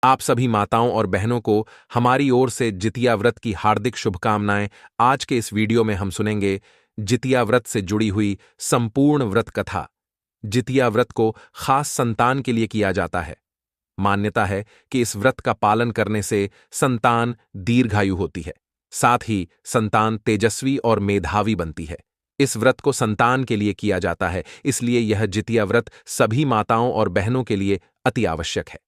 आप सभी माताओं और बहनों को हमारी ओर से जितिया व्रत की हार्दिक शुभकामनाएं। आज के इस वीडियो में हम सुनेंगे जितिया व्रत से जुड़ी हुई संपूर्ण व्रत कथा। जितिया व्रत को खास संतान के लिए किया जाता है। मान्यता है कि इस व्रत का पालन करने से संतान दीर्घायु होती है, साथ ही संतान तेजस्वी और मेधावी बनती है। इस व्रत को संतान के लिए किया जाता है, इसलिए यह जितिया व्रत सभी माताओं और बहनों के लिए अति आवश्यक है।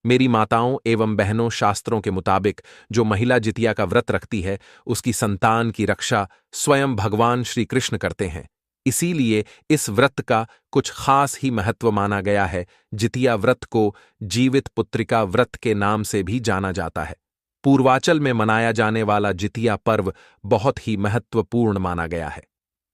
मेरी माताओं एवं बहनों, शास्त्रों के मुताबिक जो महिला जितिया का व्रत रखती है उसकी संतान की रक्षा स्वयं भगवान श्री कृष्ण करते हैं। इसीलिए इस व्रत का कुछ खास ही महत्व माना गया है। जितिया व्रत को जीवित पुत्रिका व्रत के नाम से भी जाना जाता है। पूर्वांचल में मनाया जाने वाला जितिया पर्व बहुत ही महत्वपूर्ण माना गया है।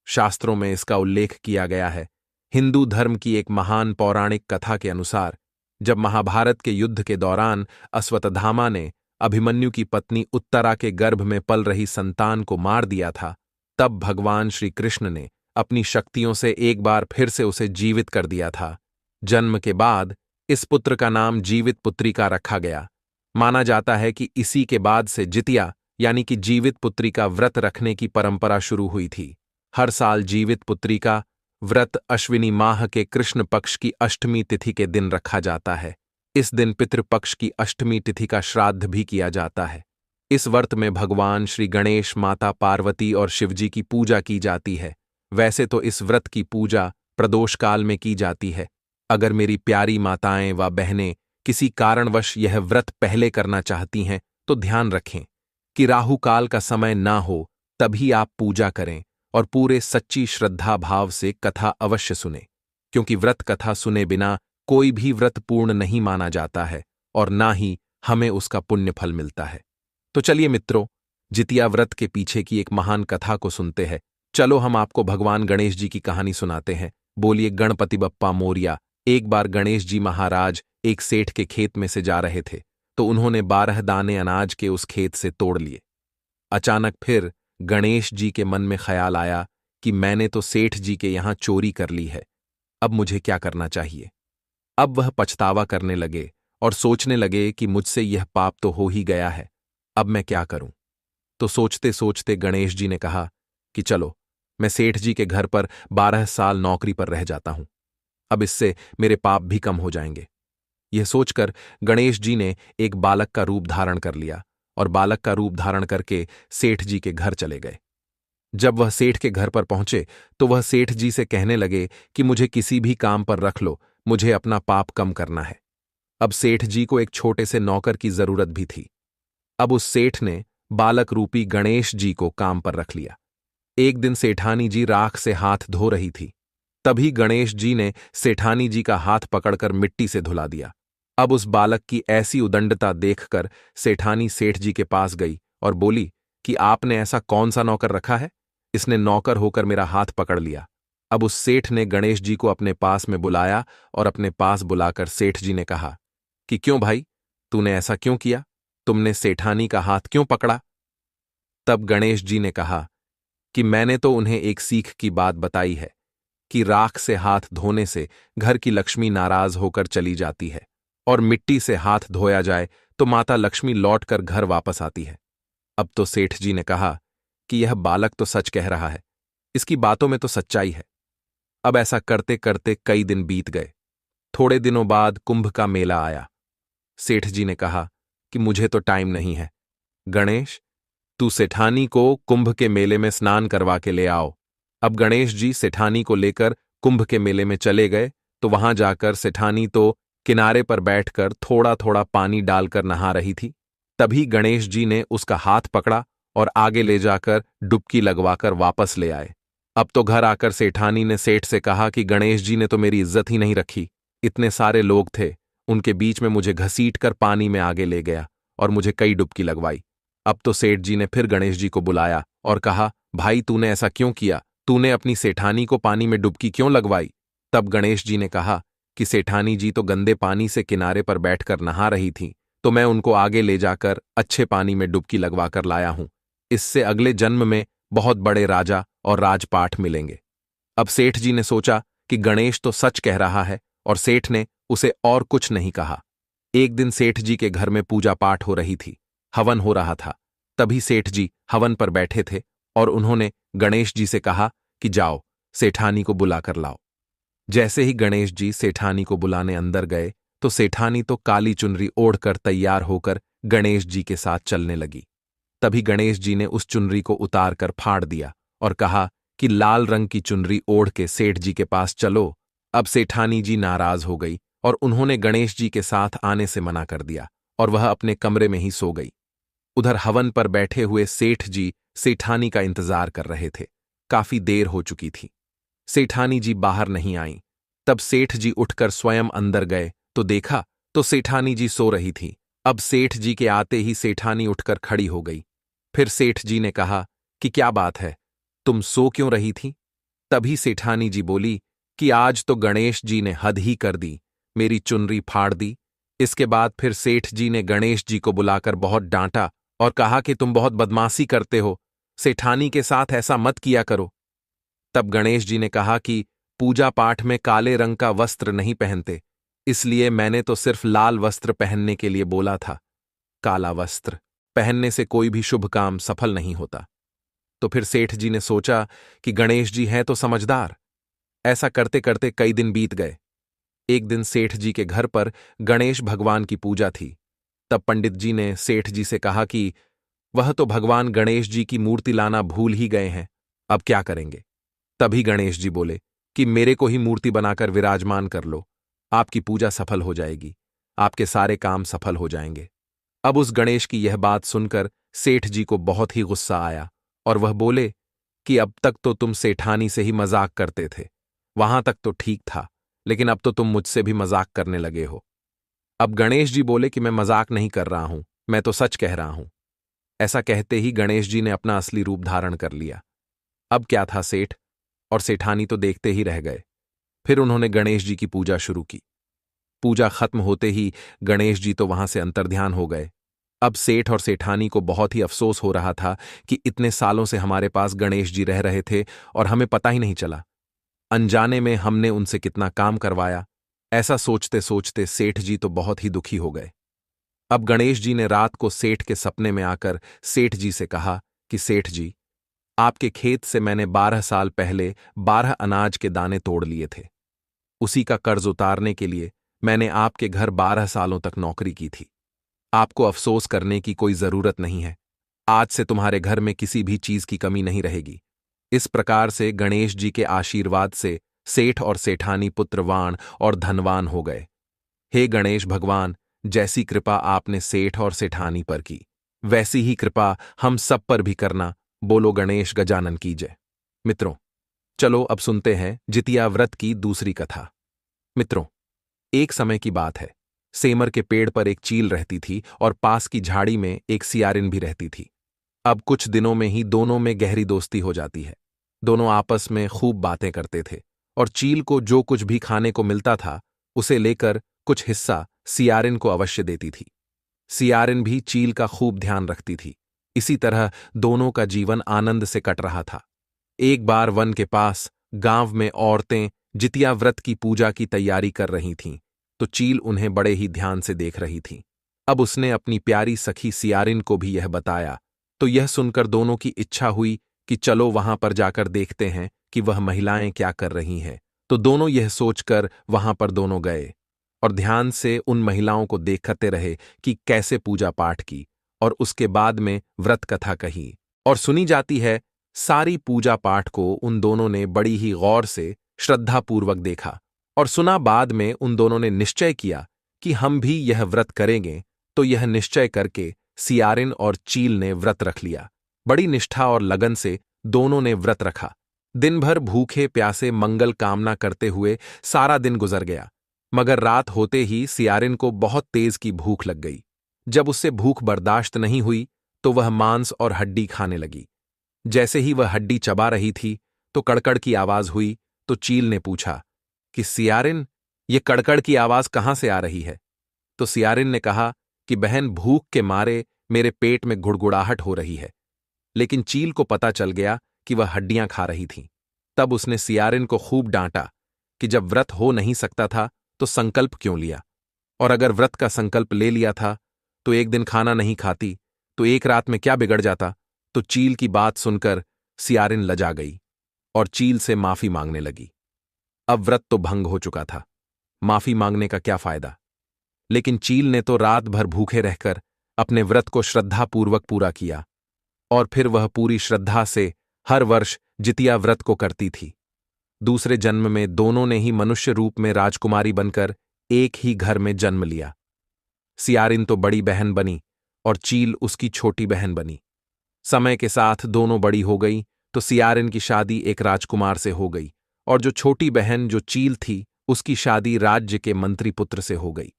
शास्त्रों में इसका उल्लेख किया गया है। हिंदू धर्म की एक महान पौराणिक कथा के अनुसार जब महाभारत के युद्ध के दौरान अश्वत्थामा ने अभिमन्यु की पत्नी उत्तरा के गर्भ में पल रही संतान को मार दिया था, तब भगवान श्री कृष्ण ने अपनी शक्तियों से एक बार फिर से उसे जीवित कर दिया था। जन्म के बाद इस पुत्र का नाम जीवित पुत्रिका रखा गया। माना जाता है कि इसी के बाद से जितिया यानी कि जीवित पुत्रिका व्रत रखने की परंपरा शुरू हुई थी। हर साल जीवित पुत्रिका व्रत अश्विनी माह के कृष्ण पक्ष की अष्टमी तिथि के दिन रखा जाता है। इस दिन पितृपक्ष की अष्टमी तिथि का श्राद्ध भी किया जाता है। इस व्रत में भगवान श्री गणेश, माता पार्वती और शिवजी की पूजा की जाती है। वैसे तो इस व्रत की पूजा प्रदोष काल में की जाती है। अगर मेरी प्यारी माताएं व बहनें किसी कारणवश यह व्रत पहले करना चाहती हैं तो ध्यान रखें कि राहु काल का समय ना हो, तभी आप पूजा करें और पूरे सच्ची श्रद्धा भाव से कथा अवश्य सुने, क्योंकि व्रत कथा सुने बिना कोई भी व्रत पूर्ण नहीं माना जाता है और ना ही हमें उसका पुण्य फल मिलता है। तो चलिए मित्रों, जितिया व्रत के पीछे की एक महान कथा को सुनते हैं। चलो हम आपको भगवान गणेश जी की कहानी सुनाते हैं। बोलिए गणपति बप्पा मोरिया। एक बार गणेश जी महाराज एक सेठ के खेत में से जा रहे थे तो उन्होंने 12 दाने अनाज के उस खेत से तोड़ लिए। अचानक फिर गणेश जी के मन में ख्याल आया कि मैंने तो सेठ जी के यहां चोरी कर ली है, अब मुझे क्या करना चाहिए। अब वह पछतावा करने लगे और सोचने लगे कि मुझसे यह पाप तो हो ही गया है, अब मैं क्या करूं। तो सोचते सोचते गणेश जी ने कहा कि चलो मैं सेठ जी के घर पर 12 साल नौकरी पर रह जाता हूं, अब इससे मेरे पाप भी कम हो जाएंगे। यह सोचकर गणेश जी ने एक बालक का रूप धारण कर लिया और बालक का रूप धारण करके सेठ जी के घर चले गए। जब वह सेठ के घर पर पहुंचे तो वह सेठ जी से कहने लगे कि मुझे किसी भी काम पर रख लो, मुझे अपना पाप कम करना है। अब सेठ जी को एक छोटे से नौकर की जरूरत भी थी। अब उस सेठ ने बालक रूपी गणेश जी को काम पर रख लिया। एक दिन सेठानी जी राख से हाथ धो रही थी, तभी गणेश जी ने सेठानी जी का हाथ पकड़कर मिट्टी से धुला दिया। अब उस बालक की ऐसी उदंडता देखकर सेठानी सेठ जी के पास गई और बोली कि आपने ऐसा कौन सा नौकर रखा है, इसने नौकर होकर मेरा हाथ पकड़ लिया। अब उस सेठ ने गणेश जी को अपने पास में बुलाया और अपने पास बुलाकर सेठ जी ने कहा कि क्यों भाई, तूने ऐसा क्यों किया, तुमने सेठानी का हाथ क्यों पकड़ा। तब गणेश जी ने कहा कि मैंने तो उन्हें एक सीख की बात बताई है कि राख से हाथ धोने से घर की लक्ष्मी नाराज होकर चली जाती है और मिट्टी से हाथ धोया जाए तो माता लक्ष्मी लौटकर घर वापस आती है। अब तो सेठ जी ने कहा कि यह बालक तो सच कह रहा है, इसकी बातों में तो सच्चाई है। अब ऐसा करते करते कई दिन बीत गए। थोड़े दिनों बाद कुंभ का मेला आया। सेठ जी ने कहा कि मुझे तो टाइम नहीं है, गणेश तू सेठानी को कुंभ के मेले में स्नान करवा के ले आओ। अब गणेश जी सेठानी को लेकर कुंभ के मेले में चले गए तो वहां जाकर सेठानी तो किनारे पर बैठकर थोड़ा थोड़ा पानी डालकर नहा रही थी। तभी गणेश जी ने उसका हाथ पकड़ा और आगे ले जाकर डुबकी लगवाकर वापस ले आए। अब तो घर आकर सेठानी ने सेठ से कहा कि गणेश जी ने तो मेरी इज्जत ही नहीं रखी, इतने सारे लोग थे, उनके बीच में मुझे घसीट कर पानी में आगे ले गया और मुझे कई डुबकी लगवाई। अब तो सेठ जी ने फिर गणेश जी को बुलाया और कहा, भाई तूने ऐसा क्यों किया, तूने अपनी सेठानी को पानी में डुबकी क्यों लगवाई। तब गणेश जी ने कहा कि सेठानी जी तो गंदे पानी से किनारे पर बैठकर नहा रही थी, तो मैं उनको आगे ले जाकर अच्छे पानी में डुबकी लगवाकर लाया हूं, इससे अगले जन्म में बहुत बड़े राजा और राजपाट मिलेंगे। अब सेठ जी ने सोचा कि गणेश तो सच कह रहा है और सेठ ने उसे और कुछ नहीं कहा। एक दिन सेठ जी के घर में पूजा पाठ हो रही थी, हवन हो रहा था। तभी सेठ जी हवन पर बैठे थे और उन्होंने गणेश जी से कहा कि जाओ, सेठानी को बुला कर लाओ। जैसे ही गणेश जी सेठानी को बुलाने अंदर गए तो सेठानी तो काली चुनरी ओढ़कर तैयार होकर गणेश जी के साथ चलने लगी। तभी गणेश जी ने उस चुनरी को उतार कर फाड़ दिया और कहा कि लाल रंग की चुनरी ओढ़ के सेठ जी के पास चलो। अब सेठानी जी नाराज हो गई और उन्होंने गणेश जी के साथ आने से मना कर दिया और वह अपने कमरे में ही सो गई। उधर हवन पर बैठे हुए सेठ जी सेठानी का इंतजार कर रहे थे। काफी देर हो चुकी थी, सेठानी जी बाहर नहीं आईं। तब सेठ जी उठकर स्वयं अंदर गए तो देखा तो सेठानी जी सो रही थी। अब सेठ जी के आते ही सेठानी उठकर खड़ी हो गई। फिर सेठ जी ने कहा कि क्या बात है, तुम सो क्यों रही थी? तभी सेठानी जी बोली कि आज तो गणेश जी ने हद ही कर दी, मेरी चुनरी फाड़ दी। इसके बाद फिर सेठ जी ने गणेश जी को बुलाकर बहुत डांटा और कहा कि तुम बहुत बदमाशी करते हो, सेठानी के साथ ऐसा मत किया करो। तब गणेश जी ने कहा कि पूजा पाठ में काले रंग का वस्त्र नहीं पहनते, इसलिए मैंने तो सिर्फ लाल वस्त्र पहनने के लिए बोला था। काला वस्त्र पहनने से कोई भी शुभ काम सफल नहीं होता। तो फिर सेठ जी ने सोचा कि गणेश जी हैं तो समझदार। ऐसा करते करते कई दिन बीत गए। एक दिन सेठ जी के घर पर गणेश भगवान की पूजा थी। तब पंडित जी ने सेठ जी से कहा कि वह तो भगवान गणेश जी की मूर्ति लाना भूल ही गए हैं, अब क्या करेंगे? तभी गणेश जी बोले कि मेरे को ही मूर्ति बनाकर विराजमान कर लो, आपकी पूजा सफल हो जाएगी, आपके सारे काम सफल हो जाएंगे। अब उस गणेश की यह बात सुनकर सेठ जी को बहुत ही गुस्सा आया और वह बोले कि अब तक तो तुम सेठानी से ही मजाक करते थे, वहां तक तो ठीक था, लेकिन अब तो तुम मुझसे भी मजाक करने लगे हो। अब गणेश जी बोले कि मैं मजाक नहीं कर रहा हूं, मैं तो सच कह रहा हूं। ऐसा कहते ही गणेश जी ने अपना असली रूप धारण कर लिया। अब क्या था, सेठ और सेठानी तो देखते ही रह गए। फिर उन्होंने गणेश जी की पूजा शुरू की। पूजा खत्म होते ही गणेश जी तो वहां से अंतर्ध्यान हो गए। अब सेठ और सेठानी को बहुत ही अफसोस हो रहा था कि इतने सालों से हमारे पास गणेश जी रह रहे थे और हमें पता ही नहीं चला। अनजाने में हमने उनसे कितना काम करवाया। ऐसा सोचते सोचते सेठ जी तो बहुत ही दुखी हो गए। अब गणेश जी ने रात को सेठ के सपने में आकर सेठ जी से कहा कि सेठ जी, आपके खेत से मैंने 12 साल पहले 12 अनाज के दाने तोड़ लिए थे। उसी का कर्ज उतारने के लिए मैंने आपके घर 12 सालों तक नौकरी की थी। आपको अफसोस करने की कोई जरूरत नहीं है। आज से तुम्हारे घर में किसी भी चीज की कमी नहीं रहेगी। इस प्रकार से गणेश जी के आशीर्वाद से सेठ और सेठानी पुत्रवान और धनवान हो गए। हे गणेश भगवान, जैसी कृपा आपने सेठ और सेठानी पर की, वैसी ही कृपा हम सब पर भी करना। बोलो गणेश गजानन की जय। मित्रों, चलो अब सुनते हैं जितिया व्रत की दूसरी कथा। मित्रों, एक समय की बात है। सेमर के पेड़ पर एक चील रहती थी और पास की झाड़ी में एक सियारिन भी रहती थी। अब कुछ दिनों में ही दोनों में गहरी दोस्ती हो जाती है। दोनों आपस में खूब बातें करते थे और चील को जो कुछ भी खाने को मिलता था उसे लेकर कुछ हिस्सा सियारिन को अवश्य देती थी। सियारिन भी चील का खूब ध्यान रखती थी। इसी तरह दोनों का जीवन आनंद से कट रहा था। एक बार वन के पास गांव में औरतें जितिया व्रत की पूजा की तैयारी कर रही थीं, तो चील उन्हें बड़े ही ध्यान से देख रही थी। अब उसने अपनी प्यारी सखी सियारिन को भी यह बताया, तो यह सुनकर दोनों की इच्छा हुई कि चलो वहां पर जाकर देखते हैं कि वह महिलाएं क्या कर रही हैं। तो दोनों यह सोचकर वहां पर दोनों गए और ध्यान से उन महिलाओं को देखते रहे कि कैसे पूजा पाठ की, और उसके बाद में व्रत कथा कही और सुनी जाती है। सारी पूजा पाठ को उन दोनों ने बड़ी ही गौर से श्रद्धापूर्वक देखा और सुना। बाद में उन दोनों ने निश्चय किया कि हम भी यह व्रत करेंगे। तो यह निश्चय करके सियारिन और चील ने व्रत रख लिया। बड़ी निष्ठा और लगन से दोनों ने व्रत रखा। दिन भर भूखे प्यासे मंगल कामना करते हुए सारा दिन गुजर गया, मगर रात होते ही सियारिन को बहुत तेज की भूख लग गई। जब उससे भूख बर्दाश्त नहीं हुई तो वह मांस और हड्डी खाने लगी। जैसे ही वह हड्डी चबा रही थी तो कड़कड़ की आवाज हुई। तो चील ने पूछा कि सियारिन, ये कड़कड़ की आवाज कहां से आ रही है? तो सियारिन ने कहा कि बहन, भूख के मारे मेरे पेट में गुड़गुड़ाहट हो रही है। लेकिन चील को पता चल गया कि वह हड्डियां खा रही थी। तब उसने सियारिन को खूब डांटा कि जब व्रत हो नहीं सकता था तो संकल्प क्यों लिया, और अगर व्रत का संकल्प ले लिया था तो एक दिन खाना नहीं खाती तो एक रात में क्या बिगड़ जाता। तो चील की बात सुनकर सियारिन लजा गई और चील से माफी मांगने लगी। अब व्रत तो भंग हो चुका था, माफी मांगने का क्या फायदा। लेकिन चील ने तो रात भर भूखे रहकर अपने व्रत को श्रद्धापूर्वक पूरा किया और फिर वह पूरी श्रद्धा से हर वर्ष जितिया व्रत को करती थी। दूसरे जन्म में दोनों ने ही मनुष्य रूप में राजकुमारी बनकर एक ही घर में जन्म लिया। सियारिन तो बड़ी बहन बनी और चील उसकी छोटी बहन बनी। समय के साथ दोनों बड़ी हो गई तो सियारिन की शादी एक राजकुमार से हो गई और जो छोटी बहन जो चील थी उसकी शादी राज्य के मंत्री पुत्र से हो गई।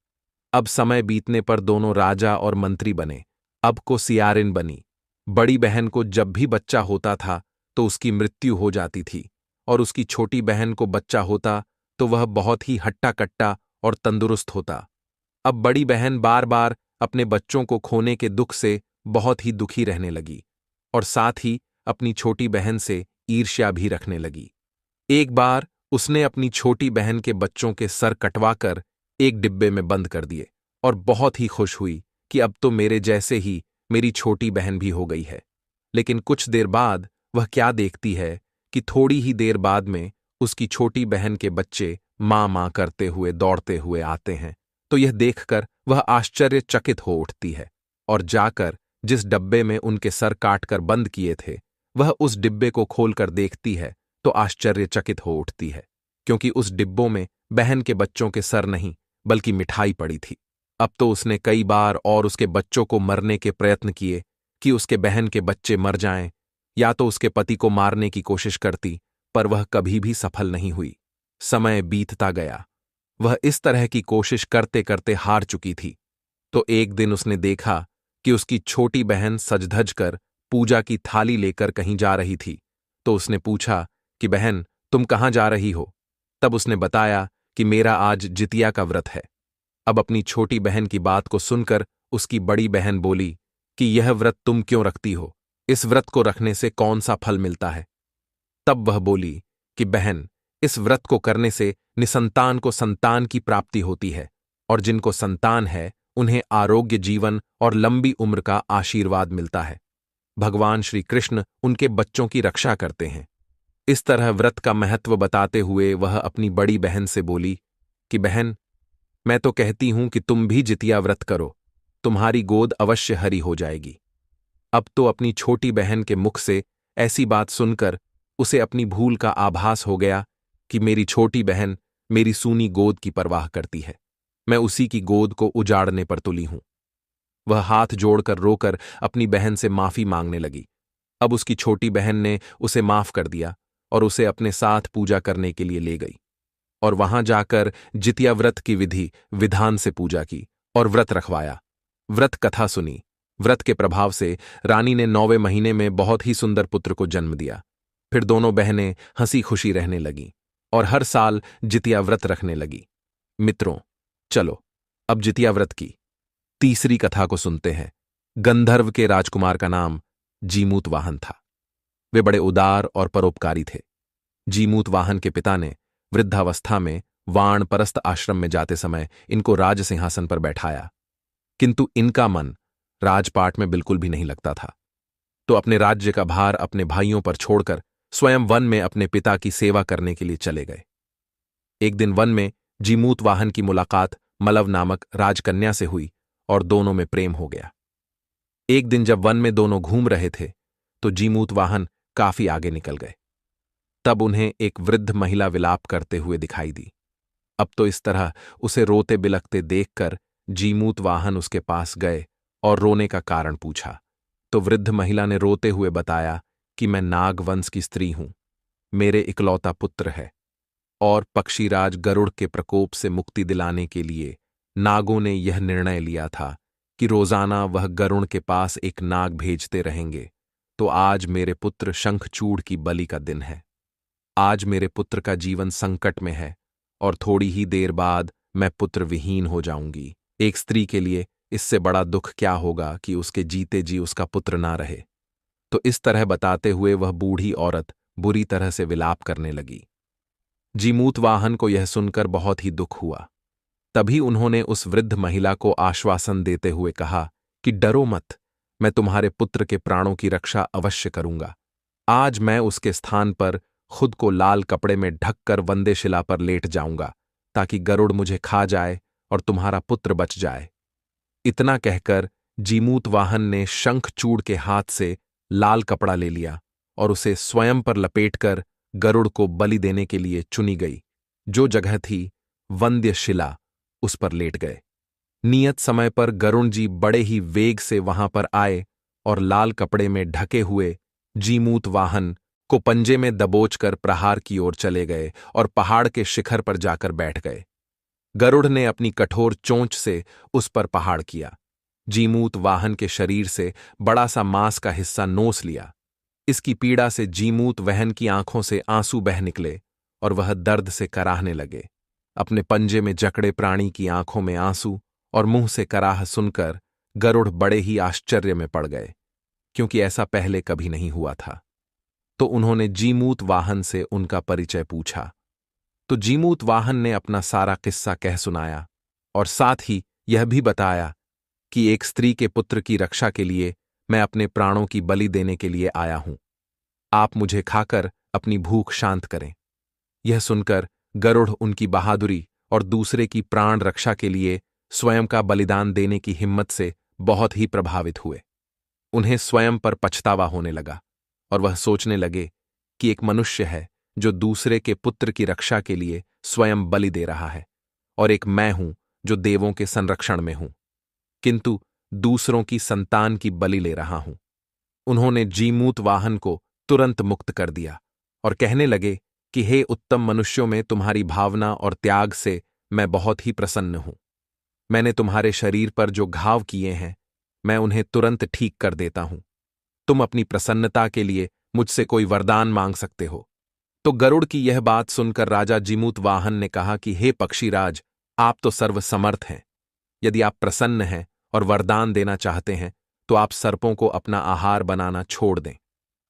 अब समय बीतने पर दोनों राजा और मंत्री बने। अब को सियारिन बनी। बड़ी बहन को जब भी बच्चा होता था तो उसकी मृत्यु हो जाती थी और उसकी छोटी बहन को बच्चा होता तो वह बहुत ही हट्टा कट्टा और तंदुरुस्त होता। अब बड़ी बहन बार बार अपने बच्चों को खोने के दुख से बहुत ही दुखी रहने लगी और साथ ही अपनी छोटी बहन से ईर्ष्या भी रखने लगी। एक बार उसने अपनी छोटी बहन के बच्चों के सर कटवाकर एक डिब्बे में बंद कर दिए और बहुत ही खुश हुई कि अब तो मेरे जैसे ही मेरी छोटी बहन भी हो गई है। लेकिन कुछ देर बाद वह क्या देखती है कि थोड़ी ही देर बाद में उसकी छोटी बहन के बच्चे माँ माँ करते हुए दौड़ते हुए आते हैं। तो यह देखकर वह आश्चर्यचकित हो उठती है और जाकर जिस डब्बे में उनके सर काटकर बंद किए थे वह उस डिब्बे को खोलकर देखती है तो आश्चर्यचकित हो उठती है, क्योंकि उस डिब्बों में बहन के बच्चों के सर नहीं बल्कि मिठाई पड़ी थी। अब तो उसने कई बार और उसके बच्चों को मरने के प्रयत्न किए कि उसके बहन के बच्चे मर जाएं, या तो उसके पति को मारने की कोशिश करती, पर वह कभी भी सफल नहीं हुई। समय बीतता गया। वह इस तरह की कोशिश करते करते हार चुकी थी। तो एक दिन उसने देखा कि उसकी छोटी बहन सज-धज कर पूजा की थाली लेकर कहीं जा रही थी। तो उसने पूछा कि बहन, तुम कहाँ जा रही हो? तब उसने बताया कि मेरा आज जितिया का व्रत है। अब अपनी छोटी बहन की बात को सुनकर उसकी बड़ी बहन बोली कि यह व्रत तुम क्यों रखती हो? इस व्रत को रखने से कौन सा फल मिलता है? तब वह बोली कि बहन, इस व्रत को करने से निसंतान को संतान की प्राप्ति होती है और जिनको संतान है उन्हें आरोग्य जीवन और लंबी उम्र का आशीर्वाद मिलता है। भगवान श्री कृष्ण उनके बच्चों की रक्षा करते हैं। इस तरह व्रत का महत्व बताते हुए वह अपनी बड़ी बहन से बोली कि बहन, मैं तो कहती हूं कि तुम भी जितिया व्रत करो, तुम्हारी गोद अवश्य हरी हो जाएगी। अब तो अपनी छोटी बहन के मुख से ऐसी बात सुनकर उसे अपनी भूल का आभास हो गया कि मेरी छोटी बहन मेरी सूनी गोद की परवाह करती है, मैं उसी की गोद को उजाड़ने पर तुली हूं। वह हाथ जोड़कर रोकर अपनी बहन से माफी मांगने लगी। अब उसकी छोटी बहन ने उसे माफ कर दिया और उसे अपने साथ पूजा करने के लिए ले गई और वहां जाकर जितिया व्रत की विधि विधान से पूजा की और व्रत रखवाया। व्रत कथा सुनी। व्रत के प्रभाव से रानी ने 9वें महीने में बहुत ही सुंदर पुत्र को जन्म दिया। फिर दोनों बहनें हंसी खुशी रहने लगीं और हर साल जितिया व्रत रखने लगी। मित्रों, चलो अब जितिया व्रत की तीसरी कथा को सुनते हैं। गंधर्व के राजकुमार का नाम जीमूत वाहन था। वे बड़े उदार और परोपकारी थे। जीमूत वाहन के पिता ने वृद्धावस्था में वाणपरस्त आश्रम में जाते समय इनको राज सिंहासन पर बैठाया, किंतु इनका मन राजपाट में बिल्कुल भी नहीं लगता था। तो अपने राज्य का भार अपने भाइयों पर छोड़कर स्वयं वन में अपने पिता की सेवा करने के लिए चले गए। एक दिन वन में जीमूत वाहन की मुलाकात मलव नामक राजकन्या से हुई और दोनों में प्रेम हो गया। एक दिन जब वन में दोनों घूम रहे थे तो जीमूत वाहन काफी आगे निकल गए। तब उन्हें एक वृद्ध महिला विलाप करते हुए दिखाई दी। अब तो इस तरह उसे रोते बिलखते देखकर जीमूत वाहन उसके पास गए और रोने का कारण पूछा। तो वृद्ध महिला ने रोते हुए बताया कि मैं नाग वंश की स्त्री हूं, मेरे इकलौता पुत्र है और पक्षीराज गरुड़ के प्रकोप से मुक्ति दिलाने के लिए नागों ने यह निर्णय लिया था कि रोजाना वह गरुड़ के पास एक नाग भेजते रहेंगे। तो आज मेरे पुत्र शंखचूड़ की बलि का दिन है। आज मेरे पुत्र का जीवन संकट में है और थोड़ी ही देर बाद मैं पुत्र विहीन हो जाऊंगी। एक स्त्री के लिए इससे बड़ा दुख क्या होगा कि उसके जीते जी उसका पुत्र ना रहे। तो इस तरह बताते हुए वह बूढ़ी औरत बुरी तरह से विलाप करने लगी। जीमूत वाहन को यह सुनकर बहुत ही दुख हुआ। तभी उन्होंने उस वृद्ध महिला को आश्वासन देते हुए कहा कि डरो मत, मैं तुम्हारे पुत्र के प्राणों की रक्षा अवश्य करूंगा। आज मैं उसके स्थान पर खुद को लाल कपड़े में ढककर वंदेशिला पर लेट जाऊंगा, ताकि गरुड़ मुझे खा जाए और तुम्हारा पुत्र बच जाए। इतना कहकर जीमूत वाहन ने शंखचूड़ के हाथ से लाल कपड़ा ले लिया और उसे स्वयं पर लपेटकर गरुड़ को बलि देने के लिए चुनी गई जो जगह थी वंद्यशिला, उस पर लेट गए। नियत समय पर गरुण जी बड़े ही वेग से वहां पर आए और लाल कपड़े में ढके हुए जीमूत वाहन को पंजे में दबोचकर प्रहार की ओर चले गए और पहाड़ के शिखर पर जाकर बैठ गए। गरुड़ ने अपनी कठोर चोंच से उस पर पहाड़ किया। जीमूत वाहन के शरीर से बड़ा सा मांस का हिस्सा नोच लिया। इसकी पीड़ा से जीमूत वहन की आंखों से आंसू बह निकले और वह दर्द से कराहने लगे। अपने पंजे में जकड़े प्राणी की आंखों में आंसू और मुंह से कराह सुनकर गरुड़ बड़े ही आश्चर्य में पड़ गए, क्योंकि ऐसा पहले कभी नहीं हुआ था। तो उन्होंने जीमूत वाहन से उनका परिचय पूछा। तो जीमूत वाहन ने अपना सारा किस्सा कह सुनाया और साथ ही यह भी बताया कि एक स्त्री के पुत्र की रक्षा के लिए मैं अपने प्राणों की बलि देने के लिए आया हूं। आप मुझे खाकर अपनी भूख शांत करें। यह सुनकर गरुड़ उनकी बहादुरी और दूसरे की प्राण रक्षा के लिए स्वयं का बलिदान देने की हिम्मत से बहुत ही प्रभावित हुए। उन्हें स्वयं पर पछतावा होने लगा और वह सोचने लगे कि एक मनुष्य है जो दूसरे के पुत्र की रक्षा के लिए स्वयं बलि दे रहा है, और एक मैं हूं जो देवों के संरक्षण में हूं, किंतु दूसरों की संतान की बलि ले रहा हूं। उन्होंने जीमूत वाहन को तुरंत मुक्त कर दिया और कहने लगे कि हे उत्तम मनुष्यों में तुम्हारी भावना और त्याग से मैं बहुत ही प्रसन्न हूं। मैंने तुम्हारे शरीर पर जो घाव किए हैं, मैं उन्हें तुरंत ठीक कर देता हूं। तुम अपनी प्रसन्नता के लिए मुझसे कोई वरदान मांग सकते हो। तो गरुड़ की यह बात सुनकर राजा जीमूत वाहन ने कहा कि हे पक्षीराज, आप तो सर्वसमर्थ हैं। यदि आप प्रसन्न हैं और वरदान देना चाहते हैं तो आप सर्पों को अपना आहार बनाना छोड़ दें।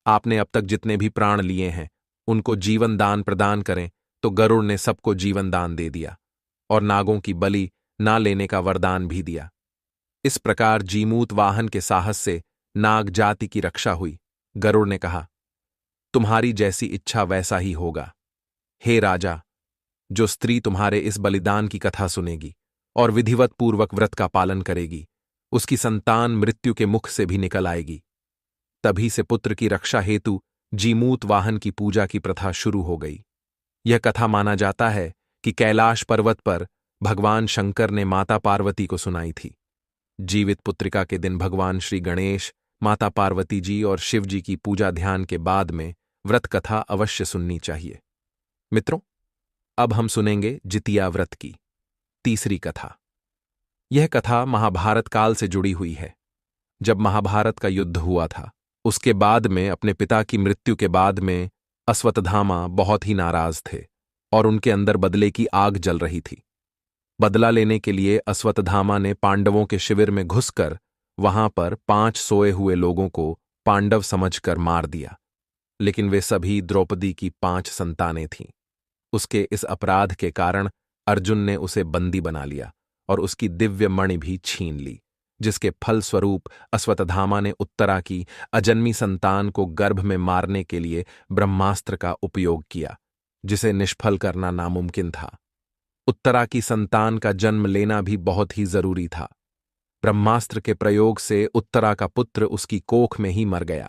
आपने अब तक जितने भी प्राण लिए हैं उनको जीवन दान प्रदान करें। तो गरुड़ ने सबको जीवन दान दे दिया और नागों की बलि ना लेने का वरदान भी दिया। इस प्रकार जीमूत वाहन के साहस से नाग जाति की रक्षा हुई। गरुड़ ने कहा, तुम्हारी जैसी इच्छा वैसा ही होगा। हे राजा, जो स्त्री तुम्हारे इस बलिदान की कथा सुनेगी और विधिवत पूर्वक व्रत का पालन करेगी, उसकी संतान मृत्यु के मुख से भी निकल आएगी। तभी से पुत्र की रक्षा हेतु जीमूत वाहन की पूजा की प्रथा शुरू हो गई। यह कथा माना जाता है कि कैलाश पर्वत पर भगवान शंकर ने माता पार्वती को सुनाई थी। जीवित पुत्रिका के दिन भगवान श्री गणेश, माता पार्वती जी और शिव जी की पूजा ध्यान के बाद में व्रत कथा अवश्य सुननी चाहिए। मित्रों, अब हम सुनेंगे जितिया व्रत की तीसरी कथा। यह कथा महाभारत काल से जुड़ी हुई है। जब महाभारत का युद्ध हुआ था, उसके बाद में अपने पिता की मृत्यु के बाद में अश्वत्थामा बहुत ही नाराज थे और उनके अंदर बदले की आग जल रही थी। बदला लेने के लिए अश्वत्थामा ने पांडवों के शिविर में घुसकर वहां पर 5 सोए हुए लोगों को पांडव समझकर मार दिया, लेकिन वे सभी द्रौपदी की 5 संतानें थीं। उसके इस अपराध के कारण अर्जुन ने उसे बंदी बना लिया और उसकी दिव्य मणि भी छीन ली, जिसके फलस्वरूप अश्वत्थामा ने उत्तरा की अजन्मी संतान को गर्भ में मारने के लिए ब्रह्मास्त्र का उपयोग किया, जिसे निष्फल करना नामुमकिन था। उत्तरा की संतान का जन्म लेना भी बहुत ही जरूरी था। ब्रह्मास्त्र के प्रयोग से उत्तरा का पुत्र उसकी कोख में ही मर गया।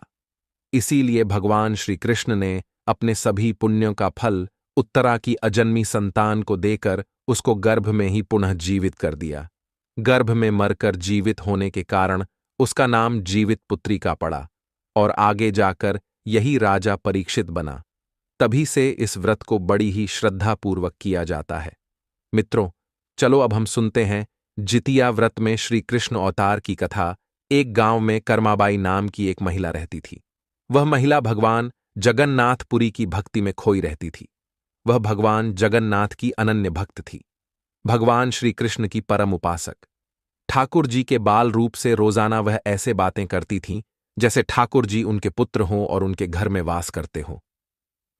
इसीलिए भगवान श्री कृष्ण ने अपने सभी पुण्यों का फल उत्तरा की अजन्मी संतान को देकर उसको गर्भ में ही पुनः जीवित कर दिया। गर्भ में मरकर जीवित होने के कारण उसका नाम जीवित पुत्री का पड़ा और आगे जाकर यही राजा परीक्षित बना। तभी से इस व्रत को बड़ी ही श्रद्धापूर्वक किया जाता है। मित्रों, चलो अब हम सुनते हैं जितिया व्रत में श्री कृष्ण अवतार की कथा। एक गांव में कर्माबाई नाम की एक महिला रहती थी। वह महिला भगवान जगन्नाथपुरी की भक्ति में खोई रहती थी। वह भगवान जगन्नाथ की अनन्य भक्त थी, भगवान श्री कृष्ण की परम उपासक। ठाकुर जी के बाल रूप से रोजाना वह ऐसे बातें करती थीं जैसे ठाकुर जी उनके पुत्र हों और उनके घर में वास करते हों।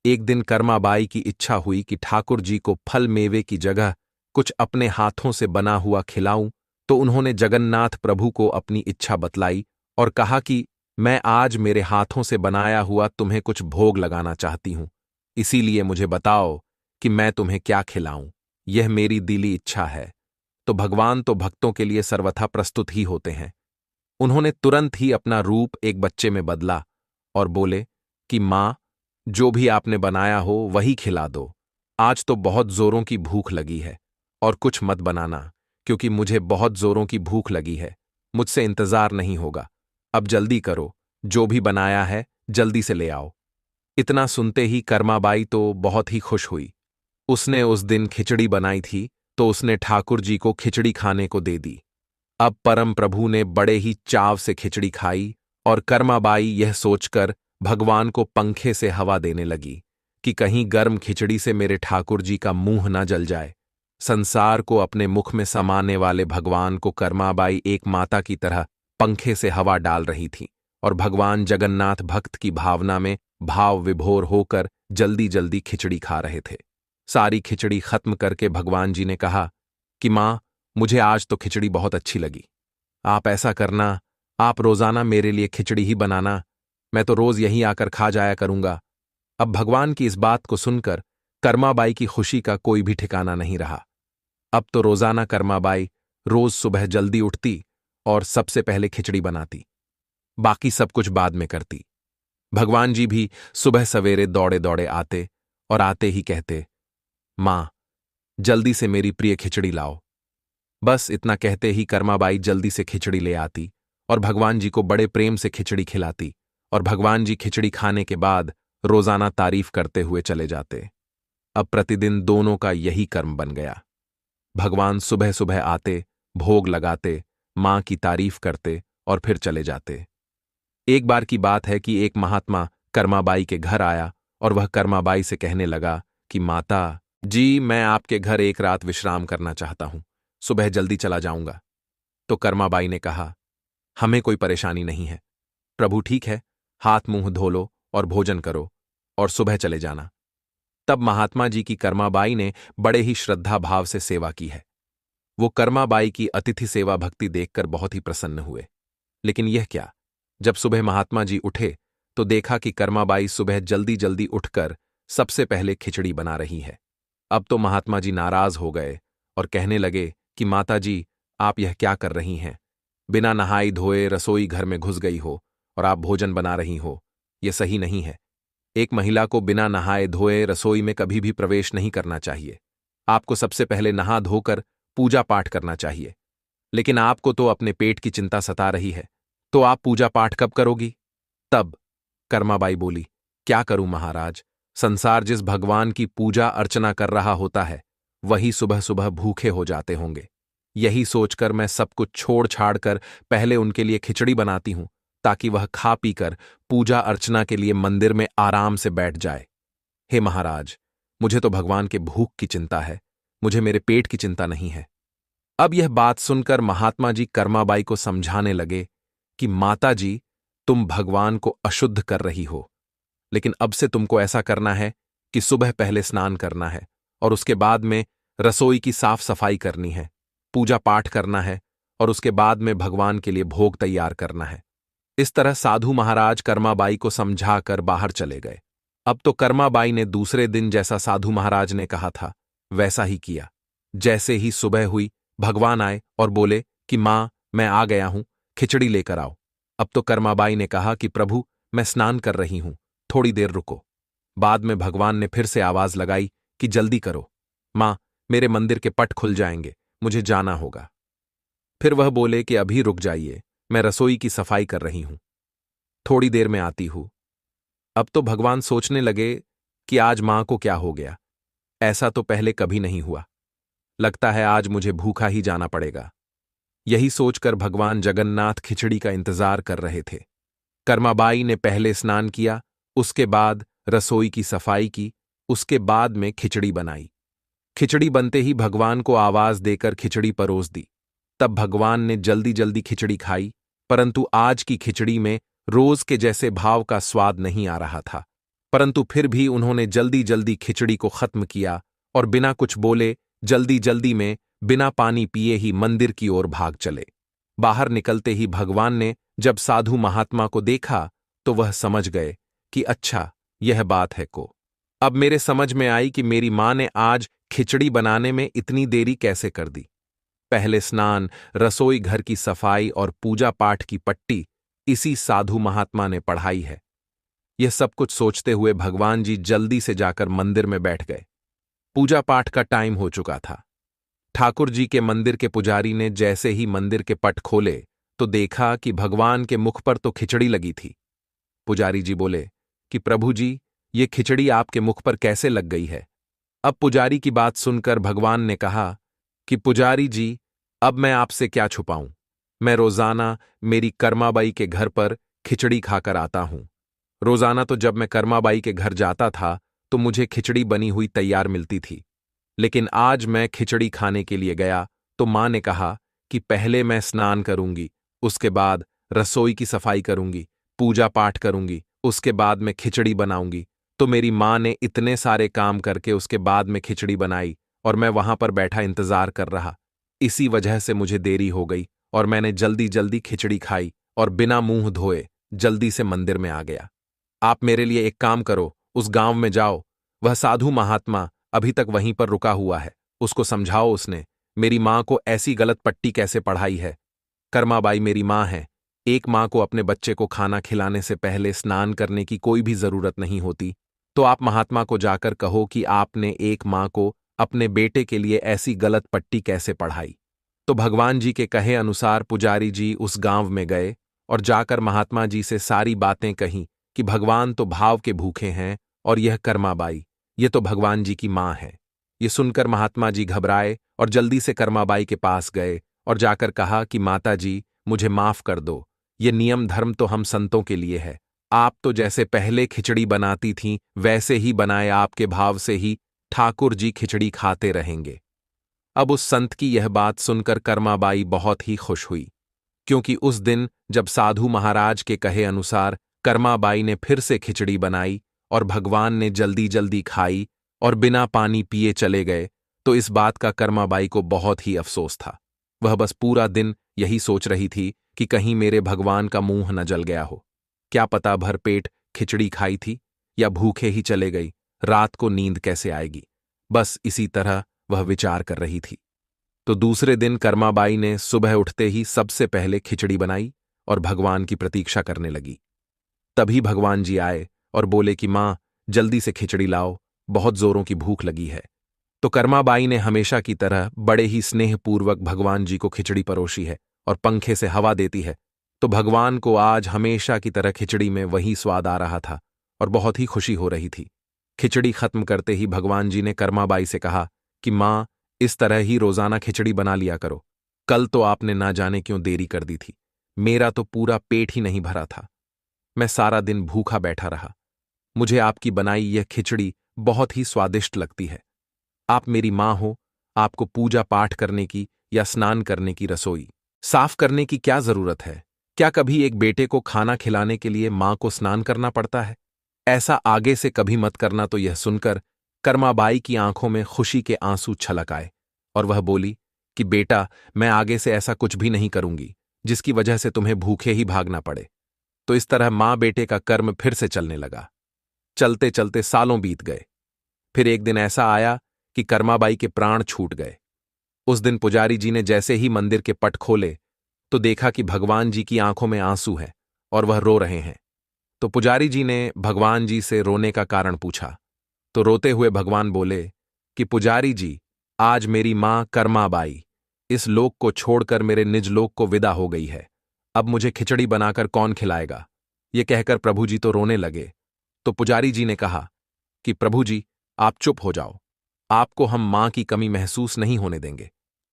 एक दिन कर्माबाई की इच्छा हुई कि ठाकुर जी को फल मेवे की जगह कुछ अपने हाथों से बना हुआ खिलाऊं, तो उन्होंने जगन्नाथ प्रभु को अपनी इच्छा बतलाई और कहा कि मैं आज मेरे हाथों से बनाया हुआ तुम्हें कुछ भोग लगाना चाहती हूं, इसीलिए मुझे बताओ कि मैं तुम्हें क्या खिलाऊं। यह मेरी दिली इच्छा है। तो भगवान तो भक्तों के लिए सर्वथा प्रस्तुत ही होते हैं। उन्होंने तुरंत ही अपना रूप एक बच्चे में बदला और बोले कि मां, जो भी आपने बनाया हो वही खिला दो। आज तो बहुत जोरों की भूख लगी है, और कुछ मत बनाना, क्योंकि मुझे बहुत जोरों की भूख लगी है। मुझसे इंतजार नहीं होगा। अब जल्दी करो, जो भी बनाया है जल्दी से ले आओ। इतना सुनते ही कर्माबाई तो बहुत ही खुश हुई। उसने उस दिन खिचड़ी बनाई थी, तो उसने ठाकुर जी को खिचड़ी खाने को दे दी। अब परम प्रभु ने बड़े ही चाव से खिचड़ी खाई, और कर्माबाई यह सोचकर भगवान को पंखे से हवा देने लगी कि कहीं गर्म खिचड़ी से मेरे ठाकुर जी का मुंह न जल जाए। संसार को अपने मुख में समाने वाले भगवान को कर्माबाई एक माता की तरह पंखे से हवा डाल रही थी, और भगवान जगन्नाथ भक्त की भावना में भाव विभोर होकर जल्दी जल्दी खिचड़ी खा रहे थे। सारी खिचड़ी खत्म करके भगवान जी ने कहा कि मां, मुझे आज तो खिचड़ी बहुत अच्छी लगी। आप ऐसा करना, आप रोजाना मेरे लिए खिचड़ी ही बनाना, मैं तो रोज यहीं आकर खा जाया करूंगा। अब भगवान की इस बात को सुनकर कर्माबाई की खुशी का कोई भी ठिकाना नहीं रहा। अब तो रोजाना कर्माबाई रोज सुबह जल्दी उठती और सबसे पहले खिचड़ी बनाती, बाकी सब कुछ बाद में करती। भगवान जी भी सुबह सवेरे दौड़े दौड़े आते और आते ही कहते, मां, जल्दी से मेरी प्रिय खिचड़ी लाओ। बस इतना कहते ही कर्माबाई जल्दी से खिचड़ी ले आती और भगवान जी को बड़े प्रेम से खिचड़ी खिलाती, और भगवान जी खिचड़ी खाने के बाद रोजाना तारीफ करते हुए चले जाते। अब प्रतिदिन दोनों का यही कर्म बन गया। भगवान सुबह सुबह आते, भोग लगाते, मां की तारीफ करते और फिर चले जाते। एक बार की बात है कि एक महात्मा कर्माबाई के घर आया और वह कर्माबाई से कहने लगा कि माता जी, मैं आपके घर एक रात विश्राम करना चाहता हूं, सुबह जल्दी चला जाऊंगा। तो कर्माबाई ने कहा, हमें कोई परेशानी नहीं है। प्रभु ठीक है, हाथ मुंह धो लो और भोजन करो और सुबह चले जाना। तब महात्मा जी की कर्माबाई ने बड़े ही श्रद्धा भाव से सेवा की है। वो कर्माबाई की अतिथि सेवा भक्ति देखकर बहुत ही प्रसन्न हुए। लेकिन यह क्या, जब सुबह महात्मा जी उठे तो देखा कि कर्माबाई सुबह जल्दी जल्दी उठकर सबसे पहले खिचड़ी बना रही है। अब तो महात्मा जी नाराज हो गए और कहने लगे कि माता जी, आप यह क्या कर रही हैं? बिना नहाई धोए रसोई घर में घुस गई हो और आप भोजन बना रही हो। यह सही नहीं है। एक महिला को बिना नहाए धोए रसोई में कभी भी प्रवेश नहीं करना चाहिए। आपको सबसे पहले नहा धोकर पूजा पाठ करना चाहिए। लेकिन आपको तो अपने पेट की चिंता सता रही है, तो आप पूजा पाठ कब करोगी? तब कर्माबाई बोली, क्या करूं महाराज, संसार जिस भगवान की पूजा अर्चना कर रहा होता है वही सुबह सुबह भूखे हो जाते होंगे। यही सोचकर मैं सब कुछ छोड़ छाड़ कर पहले उनके लिए खिचड़ी बनाती हूं, ताकि वह खा पीकर पूजा अर्चना के लिए मंदिर में आराम से बैठ जाए। हे महाराज, मुझे तो भगवान के भूख की चिंता है, मुझे मेरे पेट की चिंता नहीं है। अब यह बात सुनकर महात्मा जी कर्माबाई को समझाने लगे कि माता जी, तुम भगवान को अशुद्ध कर रही हो, लेकिन अब से तुमको ऐसा करना है कि सुबह पहले स्नान करना है और उसके बाद में रसोई की साफ सफाई करनी है, पूजा पाठ करना है और उसके बाद में भगवान के लिए भोग तैयार करना है। इस तरह साधु महाराज कर्माबाई को समझाकर बाहर चले गए। अब तो कर्माबाई ने दूसरे दिन जैसा साधु महाराज ने कहा था वैसा ही किया। जैसे ही सुबह हुई, भगवान आए और बोले कि मां, मैं आ गया हूं, खिचड़ी लेकर आओ। अब तो कर्माबाई ने कहा कि प्रभु, मैं स्नान कर रही हूं, थोड़ी देर रुको। बाद में भगवान ने फिर से आवाज लगाई कि जल्दी करो मां, मेरे मंदिर के पट खुल जाएंगे, मुझे जाना होगा। फिर वह बोले कि अभी रुक जाइए, मैं रसोई की सफाई कर रही हूं, थोड़ी देर में आती हूं। अब तो भगवान सोचने लगे कि आज मां को क्या हो गया, ऐसा तो पहले कभी नहीं हुआ, लगता है आज मुझे भूखा ही जाना पड़ेगा। यही सोचकर भगवान जगन्नाथ खिचड़ी का इंतजार कर रहे थे। कर्माबाई ने पहले स्नान किया, उसके बाद रसोई की सफाई की, उसके बाद में खिचड़ी बनाई। खिचड़ी बनते ही भगवान को आवाज देकर खिचड़ी परोस दी। तब भगवान ने जल्दी जल्दी खिचड़ी खाई, परंतु आज की खिचड़ी में रोज के जैसे भाव का स्वाद नहीं आ रहा था। परंतु फिर भी उन्होंने जल्दी जल्दी खिचड़ी को खत्म किया और बिना कुछ बोले जल्दी जल्दी में बिना पानी पिए ही मंदिर की ओर भाग चले। बाहर निकलते ही भगवान ने जब साधु महात्मा को देखा तो वह समझ गए कि अच्छा यह बात है को। अब मेरे समझ में आई कि मेरी मां ने आज खिचड़ी बनाने में इतनी देरी कैसे कर दी। पहले स्नान, रसोई घर की सफाई और पूजा पाठ की पट्टी इसी साधु महात्मा ने पढ़ाई है। यह सब कुछ सोचते हुए भगवान जी जल्दी से जाकर मंदिर में बैठ गए। पूजा पाठ का टाइम हो चुका था। ठाकुर जी के मंदिर के पुजारी ने जैसे ही मंदिर के पट खोले तो देखा कि भगवान के मुख पर तो खिचड़ी लगी थी। पुजारी जी बोले कि प्रभु जी, ये खिचड़ी आपके मुख पर कैसे लग गई है। अब पुजारी की बात सुनकर भगवान ने कहा कि पुजारी जी, अब मैं आपसे क्या छुपाऊं, मैं रोजाना मेरी कर्माबाई के घर पर खिचड़ी खाकर आता हूं। रोजाना तो जब मैं कर्माबाई के घर जाता था तो मुझे खिचड़ी बनी हुई तैयार मिलती थी, लेकिन आज मैं खिचड़ी खाने के लिए गया तो मां ने कहा कि पहले मैं स्नान करूंगी, उसके बाद रसोई की सफाई करूंगी, पूजा पाठ करूंगी, उसके बाद मैं खिचड़ी बनाऊंगी। तो मेरी मां ने इतने सारे काम करके उसके बाद में खिचड़ी बनाई और मैं वहां पर बैठा इंतजार कर रहा। इसी वजह से मुझे देरी हो गई और मैंने जल्दी जल्दी खिचड़ी खाई और बिना मुंह धोए जल्दी से मंदिर में आ गया। आप मेरे लिए एक काम करो, उस गांव में जाओ, वह साधु महात्मा अभी तक वहीं पर रुका हुआ है, उसको समझाओ उसने मेरी मां को ऐसी गलत पट्टी कैसे पढ़ाई है। कर्माबाई मेरी मां है। एक मां को अपने बच्चे को खाना खिलाने से पहले स्नान करने की कोई भी जरूरत नहीं होती। तो आप महात्मा को जाकर कहो कि आपने एक मां को अपने बेटे के लिए ऐसी गलत पट्टी कैसे पढ़ाई। तो भगवान जी के कहे अनुसार पुजारी जी उस गांव में गए और जाकर महात्मा जी से सारी बातें कहीं कि भगवान तो भाव के भूखे हैं और यह कर्माबाई, ये तो भगवान जी की मां है। ये सुनकर महात्मा जी घबराए और जल्दी से कर्माबाई के पास गए और जाकर कहा कि माता जी, मुझे माफ कर दो, ये नियम धर्म तो हम संतों के लिए है। आप तो जैसे पहले खिचड़ी बनाती थीं वैसे ही बनाए, आपके भाव से ही ठाकुर जी खिचड़ी खाते रहेंगे। अब उस संत की यह बात सुनकर कर्माबाई बहुत ही खुश हुई, क्योंकि उस दिन जब साधु महाराज के कहे अनुसार कर्माबाई ने फिर से खिचड़ी बनाई और भगवान ने जल्दी जल्दी खाई और बिना पानी पिए चले गए, तो इस बात का कर्माबाई को बहुत ही अफसोस था। वह बस पूरा दिन यही सोच रही थी कि कहीं मेरे भगवान का मुंह न जल गया हो। क्या पता भर पेट खिचड़ी खाई थी या भूखे ही चले गई, रात को नींद कैसे आएगी। बस इसी तरह वह विचार कर रही थी। तो दूसरे दिन कर्माबाई ने सुबह उठते ही सबसे पहले खिचड़ी बनाई और भगवान की प्रतीक्षा करने लगी। तभी भगवान जी आए और बोले कि मां, जल्दी से खिचड़ी लाओ, बहुत जोरों की भूख लगी है। तो कर्माबाई ने हमेशा की तरह बड़े ही स्नेहपूर्वक भगवान जी को खिचड़ी परोसी है और पंखे से हवा देती है। तो भगवान को आज हमेशा की तरह खिचड़ी में वही स्वाद आ रहा था और बहुत ही खुशी हो रही थी। खिचड़ी खत्म करते ही भगवान जी ने कर्माबाई से कहा कि मां, इस तरह ही रोजाना खिचड़ी बना लिया करो। कल तो आपने ना जाने क्यों देरी कर दी थी, मेरा तो पूरा पेट ही नहीं भरा था। मैं सारा दिन भूखा बैठा रहा। मुझे आपकी बनाई यह खिचड़ी बहुत ही स्वादिष्ट लगती है। आप मेरी मां हो, आपको पूजा पाठ करने की या स्नान करने की, रसोई साफ करने की क्या जरूरत है। क्या कभी एक बेटे को खाना खिलाने के लिए मां को स्नान करना पड़ता है? ऐसा आगे से कभी मत करना। तो यह सुनकर कर्माबाई की आंखों में खुशी के आंसू छलक आए और वह बोली कि बेटा, मैं आगे से ऐसा कुछ भी नहीं करूंगी जिसकी वजह से तुम्हें भूखे ही भागना पड़े। तो इस तरह मां बेटे का कर्म फिर से चलने लगा। चलते चलते सालों बीत गए। फिर एक दिन ऐसा आया कि कर्माबाई के प्राण छूट गए। उस दिन पुजारी जी ने जैसे ही मंदिर के पट खोले तो देखा कि भगवान जी की आंखों में आंसू हैं और वह रो रहे हैं। तो पुजारी जी ने भगवान जी से रोने का कारण पूछा। तो रोते हुए भगवान बोले कि पुजारी जी, आज मेरी मां कर्माबाई इस लोक को छोड़कर मेरे निज लोक को विदा हो गई है। अब मुझे खिचड़ी बनाकर कौन खिलाएगा। ये कहकर प्रभु जी तो रोने लगे। तो पुजारी जी ने कहा कि प्रभु जी, आप चुप हो जाओ, आपको हम मां की कमी महसूस नहीं होने देंगे।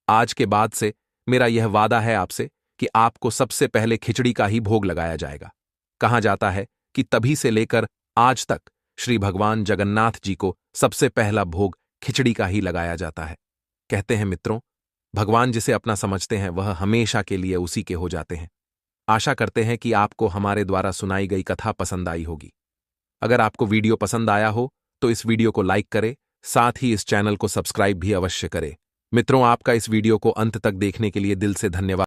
आज के बाद से मेरा यह वादा है आपसे कि आपको सबसे पहले खिचड़ी का ही भोग लगाया जाएगा। कहा जाता है कि तभी से लेकर आज तक श्री भगवान जगन्नाथ जी को सबसे पहला भोग खिचड़ी का ही लगाया जाता है। कहते हैं मित्रों, भगवान जिसे अपना समझते हैं वह हमेशा के लिए उसी के हो जाते हैं। आशा करते हैं कि आपको हमारे द्वारा सुनाई गई कथा पसंद आई होगी। अगर आपको वीडियो पसंद आया हो तो इस वीडियो को लाइक करें, साथ ही इस चैनल को सब्सक्राइब भी अवश्य करें। मित्रों, आपका इस वीडियो को अंत तक देखने के लिए दिल से धन्यवाद।